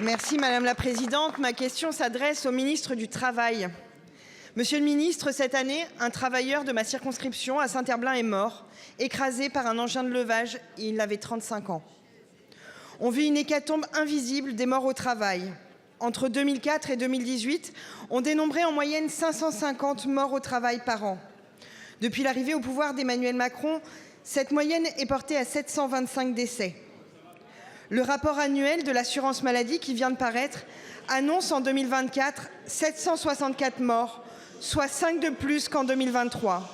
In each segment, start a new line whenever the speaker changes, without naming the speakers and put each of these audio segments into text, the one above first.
Merci Madame la Présidente. Ma question s'adresse au ministre du Travail. Monsieur le ministre, cette année, un travailleur de ma circonscription à Saint-Herblain est mort, écrasé par un engin de levage. Il avait 35 ans. On vit une hécatombe invisible des morts au travail. Entre 2004 et 2018, on dénombrait en moyenne 550 morts au travail par an. Depuis l'arrivée au pouvoir d'Emmanuel Macron, cette moyenne est portée à 725 décès. Le rapport annuel de l'assurance maladie qui vient de paraître annonce en 2024 764 morts, soit 5 de plus qu'en 2023.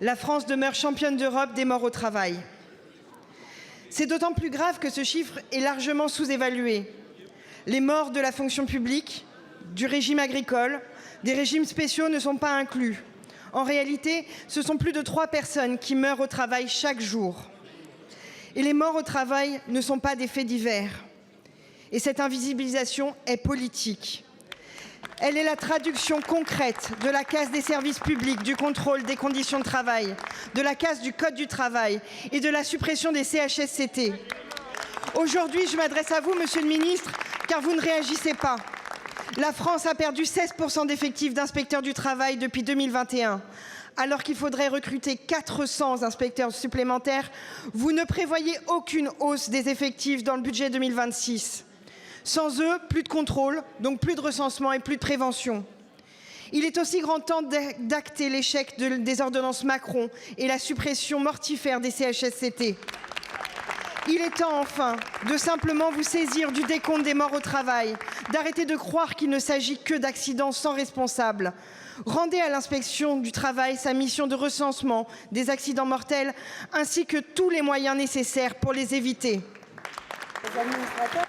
La France demeure championne d'Europe des morts au travail. C'est d'autant plus grave que ce chiffre est largement sous-évalué. Les morts de la fonction publique, du régime agricole, des régimes spéciaux ne sont pas inclus. En réalité, ce sont plus de 3 personnes qui meurent au travail chaque jour. Et les morts au travail ne sont pas des faits divers. Et cette invisibilisation est politique. Elle est la traduction concrète de la casse des services publics, du contrôle des conditions de travail, de la casse du Code du travail et de la suppression des CHSCT. Aujourd'hui, je m'adresse à vous, Monsieur le Ministre, car vous ne réagissez pas. La France a perdu 16% d'effectifs d'inspecteurs du travail depuis 2021. Alors qu'il faudrait recruter 400 inspecteurs supplémentaires, vous ne prévoyez aucune hausse des effectifs dans le budget 2026. Sans eux, plus de contrôle, donc plus de recensement et plus de prévention. Il est aussi grand temps d'acter l'échec des ordonnances Macron et la suppression mortifère des CHSCT. Il est temps enfin de simplement vous saisir du décompte des morts au travail, d'arrêter de croire qu'il ne s'agit que d'accidents sans responsable. Rendez à l'inspection du travail sa mission de recensement des accidents mortels ainsi que tous les moyens nécessaires pour les éviter. Les administrateurs